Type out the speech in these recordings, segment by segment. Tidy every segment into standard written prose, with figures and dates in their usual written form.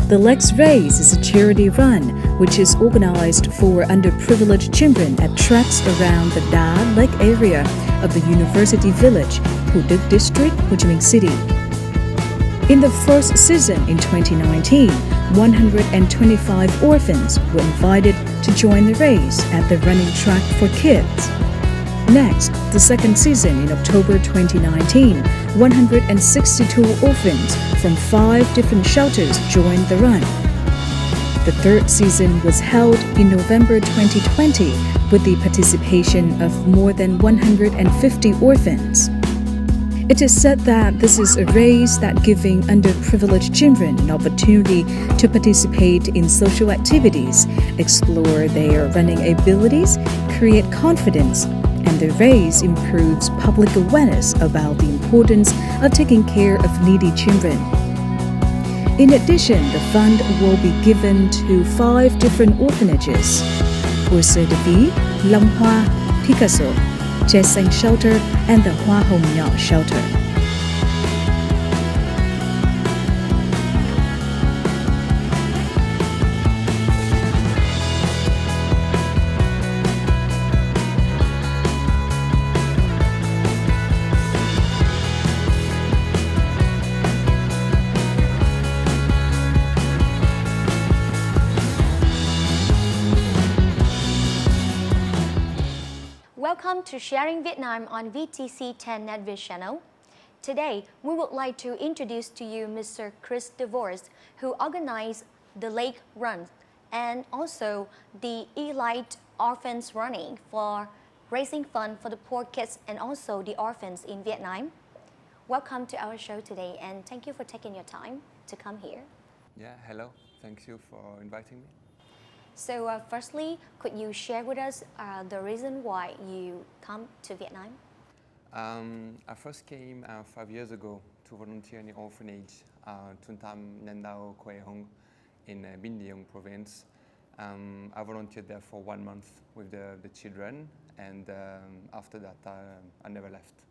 The Lex Race is a charity run which is organized for underprivileged children at tracks around the Đá Lake area of the University Village, Thủ Đức District, Ho Chi Minh City. In the first season in 2019, 125 orphans were invited to join the race at the running track for kids. Next, the second season in October 2019, 162 orphans from 5 different shelters joined the run. The third season was held in November 2020 with the participation of more than 150 orphans. It is said that this is a race that giving underprivileged children an opportunity to participate in social activities, explore their running abilities, create confidence, and the race improves public awareness about the importance of taking care of needy children. In addition, the fund will be given to 5 different orphanages: Hồ Sơ De Ví, Long Hoa, Picasso, Che Xanh Shelter, and the Hoa Hồng Nhỏ Shelter. Welcome to Sharing Vietnam on VTC10 NetViz channel. Today, we would like to introduce to you Mr. Chris DeVos, who organized the Lake Run and also the Elite Orphans Running for raising funds for the poor kids and also the orphans in Vietnam. Welcome to our show today and thank you for taking your time to come here. Yeah, hello. Thank you for inviting me. So firstly, could you share with us the reason why you come to Vietnam? I first came 5 years ago to volunteer in the orphanage, Trung tâm Nhân đạo Quê Hương in Bình Dương province. I volunteered there for 1 month with the children, and after that I never left.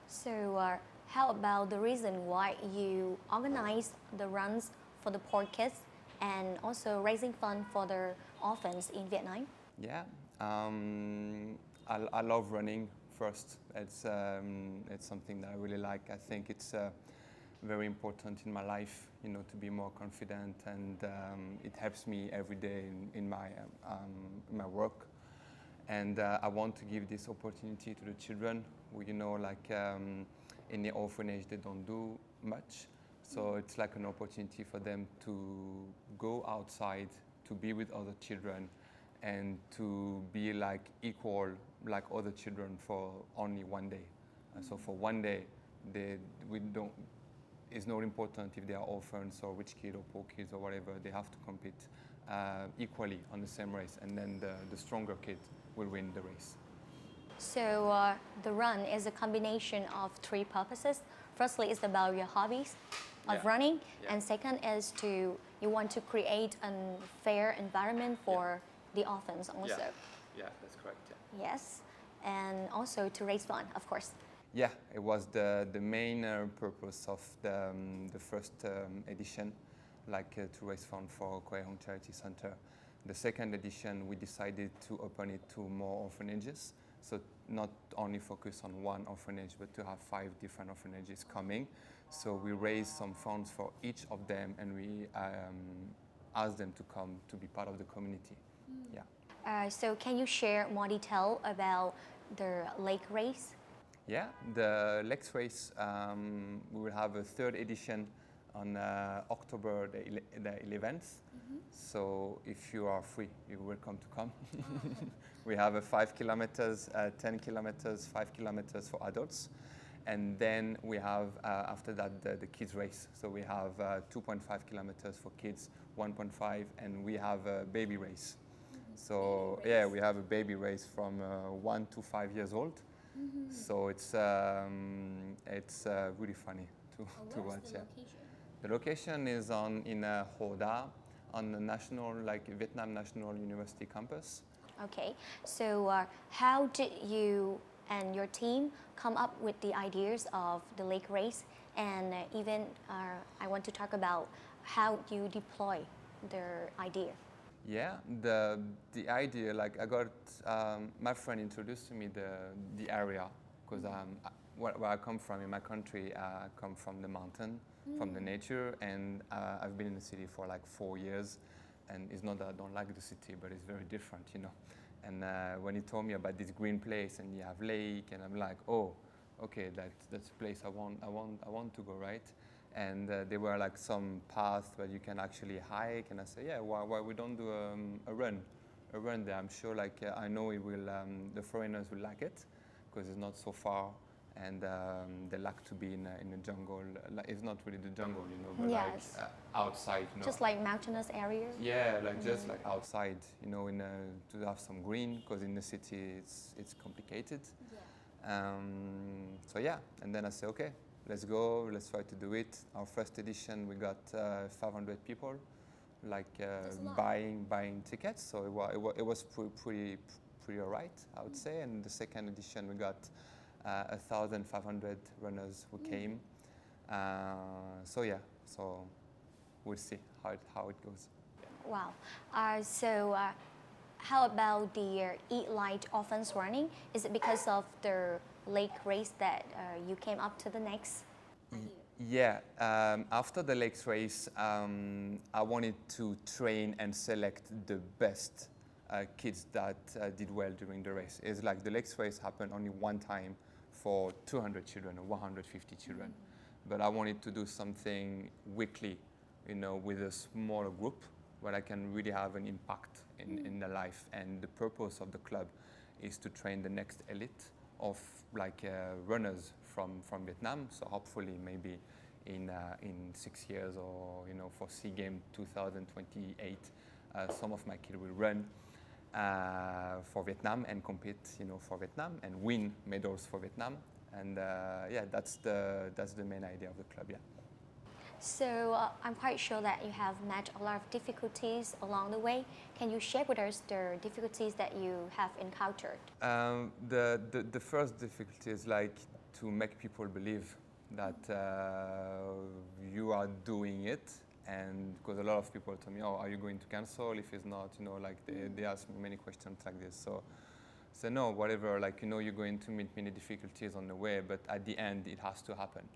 So how about the reason why you organized the runs for the poor kids and also raising funds for the orphans in Vietnam? Yeah, I love running first. It's something that I really like. I think it's very important in my life, you know, to be more confident, and it helps me every day in my work. And I want to give this opportunity to the children who, you know, like in the orphanage, they don't do much. So it's like an opportunity for them to go outside, to be with other children, and to be like equal like other children for only one day. So for one day, it's not important if they are orphans or rich kids or poor kids or whatever. They have to compete equally on the same race, and then the stronger kid will win the race. So the run is a combination of 3 purposes. Firstly, it's about your hobbies of running, and second is you want to create a fair environment for the orphans also. Yeah, that's correct. Yeah. Yes, and also to raise funds, of course. Yeah, it was the main purpose of the first edition, like to raise funds for Quê Hương Charity Center. The second edition, we decided to open it to more orphanages, so not only focus on one orphanage, but to have 5 different orphanages coming. So we raised some funds for each of them, and we asked them to come to be part of the community. Yeah. So can you share more detail about the lake race? Yeah, the Lake Race, we will have a 3rd edition on October the 11th. So if you are free, you're welcome to come. We have a 5 kilometers, 10 kilometers, 5 kilometers for adults. And then we have, after that, the kids race. So we have 2.5 kilometers for kids, 1.5, and we have a baby race. So yeah, we have a baby race from 1 to 5 years old. So it's really funny to watch. The location? The location is in Ho Đa, on the national, like Vietnam National University campus. Okay, so how did you and your team come up with the ideas of the lake race? And even I want to talk about how you deploy their idea? Yeah, the idea, like I got my friend introduced to me the area because where I come from in my country, I come from the mountain, from the nature, and I've been in the city for like 4 years, and it's not that I don't like the city, but it's very different, you know. And when he told me about this green place and you have lake, and I'm like, oh, okay, that's a place I want to go, right? And there were like some paths where you can actually hike, and I said, yeah, why we don't do a run there? I'm sure, like I know it will, the foreigners will like it because it's not so far, and they like to be in a jungle. Like, it's not really the jungle, you know, but Yes. like outside, you know. Just like mountainous area? Yeah, like just like outside, you know, to have some green, because in the city it's complicated. Yeah. So yeah, and then I said, okay, let's go, let's try to do it. Our first edition, we got 500 people, like buying tickets. So it was pretty all right, I would say. And the second edition, we got 1,500 runners who came. So yeah, so we'll see how it goes. Wow. How about the Eat Light Orphans running? Is it because of the lake race that you came up to the next? Yeah, after the lakes race, I wanted to train and select the best kids that did well during the race. It's like the lakes race happened only one time for 200 children or 150 children. But I wanted to do something weekly, you know, with a smaller group where I can really have an impact in their life. And the purpose of the club is to train the next elite of like runners from Vietnam. So hopefully maybe in 6 years, or you know, for SEA Games 2028, some of my kids will run for Vietnam and compete, you know, for Vietnam and win medals for Vietnam. And yeah, that's the main idea of the club. Yeah. So I'm quite sure that you have met a lot of difficulties along the way. Can you share with us the difficulties that you have encountered? The first difficulty is like to make people believe that you are doing it, and because a lot of people tell me, oh, are you going to cancel if it's not, you know, like they ask me many questions like this. So no, whatever, like, you know, you're going to meet many difficulties on the way, but at the end it has to happen.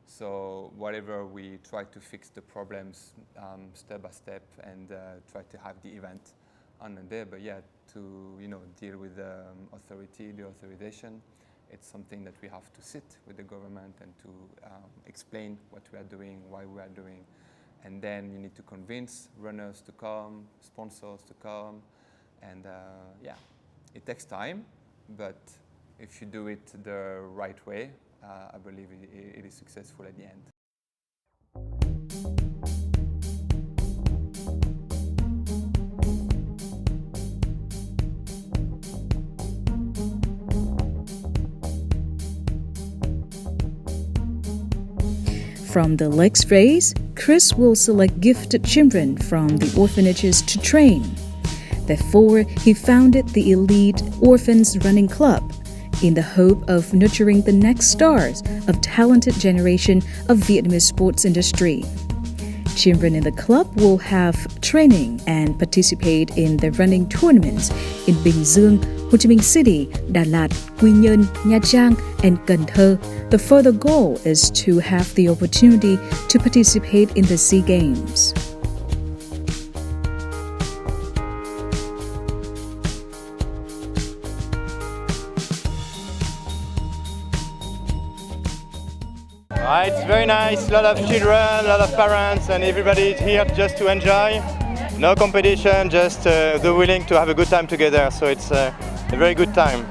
So whatever, we try to fix the problems step by step, and try to have the event on the day. But yeah, to, you know, deal with the authority, the authorization, it's something that we have to sit with the government and to explain what we are doing, why we are doing. And then you need to convince runners to come, sponsors to come. And yeah, it takes time, but if you do it the right way, I believe it is successful at the end. From the legs race, Chris will select gifted children from the orphanages to train. Therefore, he founded the elite Orphans Running Club in the hope of nurturing the next stars of talented generation of Vietnamese sports industry. Children in the club will have training and participate in the running tournaments in Bình Dương, Ho Chi Minh City, Đà Lạt, Quy Nhơn, Nha Trang, and Cần Thơ. The further goal is to have the opportunity to participate in the SEA Games. It's very nice, a lot of children, a lot of parents, and everybody is here just to enjoy. No competition, just the willing to have a good time together, so it's a very good time.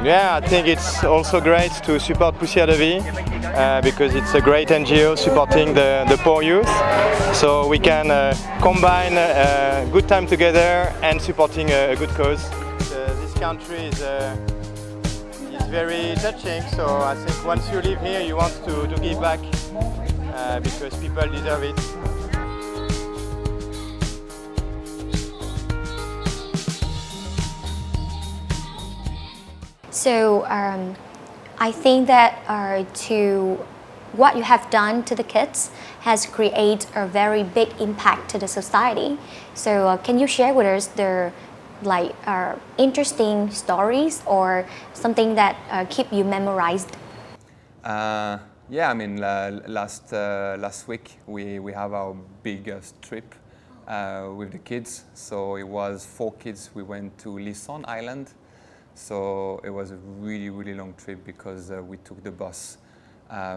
Yeah, I think it's also great to support Poussière de Vie because it's a great NGO supporting the poor youth. So we can combine a good time together and supporting a good cause. This country is very touching, so I think once you live here you want to give back because people deserve it. So I think that to what you have done to the kids has created a very big impact to the society. So can you share with us the interesting stories or something that keep you memorized? Yeah, I mean, last week we have our biggest trip with the kids. So it was 4 kids. We went to Lison Island. So it was a really, really long trip because we took the bus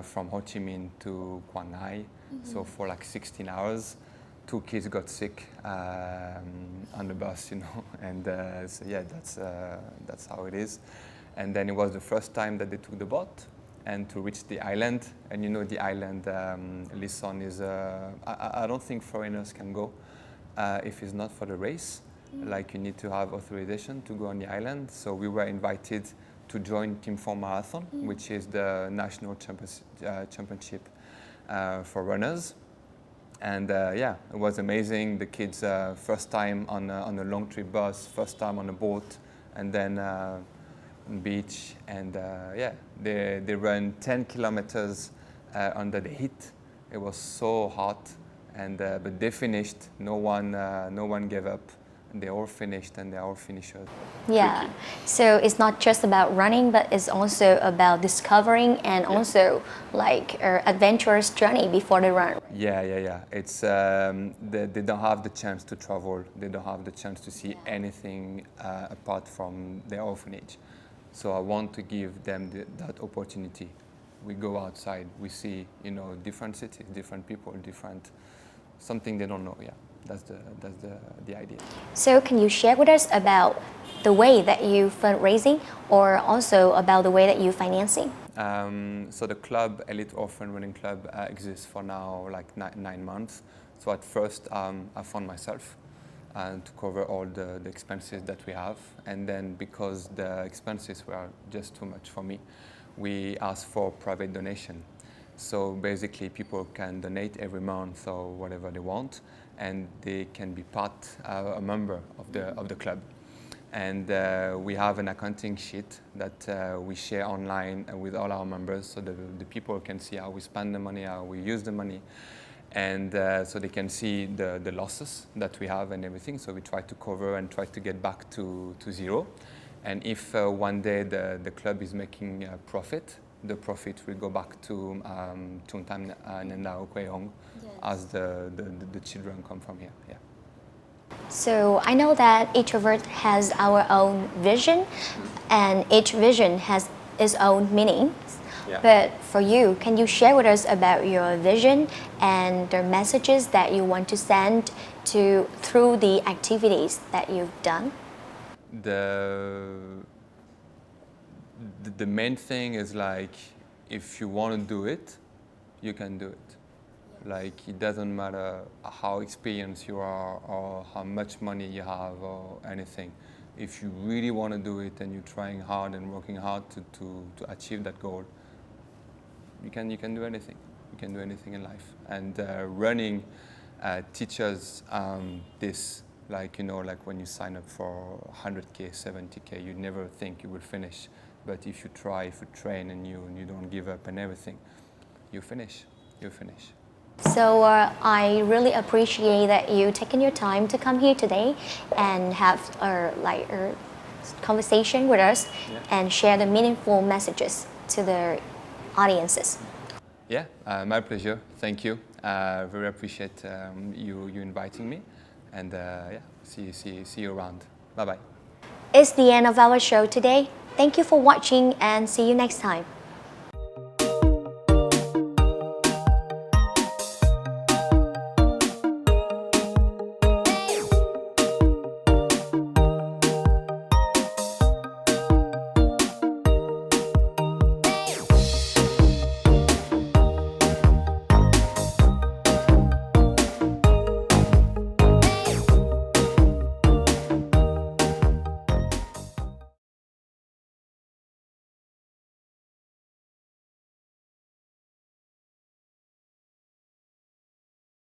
from Ho Chi Minh to Quang Ngai. So for like 16 hours, 2 kids got sick on the bus, you know, and so yeah, that's how it is. And then it was the first time that they took the boat and to reach the island. And you know, the island, Lison is, I don't think foreigners can go if it's not for the race. Like you need to have authorization to go on the island. So we were invited to join Team 4 Marathon, which is the national championship for runners. And yeah, it was amazing. The kids, first time on a long trip bus, first time on a boat, and then on beach. And yeah, they ran 10 kilometers under the heat. It was so hot, and but they finished. No one gave up. They all finished, and they all finishers. Yeah, quickly. so it's not just about running, but it's also about discovering and also like an adventurous journey before the run. Yeah. It's they don't have the chance to travel. They don't have the chance to see anything apart from their orphanage. So I want to give them that opportunity. We go outside, we see, you know, different cities, different people, different something they don't know. Yeah. That's the idea. So can you share with us about the way that you fundraising or also about the way that you financing? So the club, Elite Orphan Running Club, exists for now like 9 months. So at first I found myself to cover all the expenses that we have. And then because the expenses were just too much for me, we asked for private donation. So basically people can donate every month or whatever they want, and they can be a member of the club. And we have an accounting sheet that we share online with all our members, so the people can see how we spend the money, how we use the money, and so they can see the losses that we have and everything. So we try to cover and try to get back to zero. And if one day the club is making a profit, the profit will go back to Trung Tam Nandao Quê Hong, as the children come from here. Yeah. So I know that each of us has our own vision, and each vision has its own meaning. Yeah. But for you, can you share with us about your vision and the messages that you want to send through the activities that you've done? The main thing is like, if you want to do it, you can do it. Like, it doesn't matter how experienced you are or how much money you have or anything. If you really want to do it and you're trying hard and working hard to achieve that goal, you can do anything. You can do anything in life. And running teaches this. Like, you know, like when you sign up for 100K, 70K, you never think you will finish. But if you try, if you train and you don't give up and everything, you finish. You finish. So I really appreciate that you taking your time to come here today and have a conversation with us and share the meaningful messages to the audiences. Yeah, my pleasure. Thank you. Very appreciate you inviting me. And yeah, see you around. Bye-bye. It's the end of our show today. Thank you for watching and see you next time.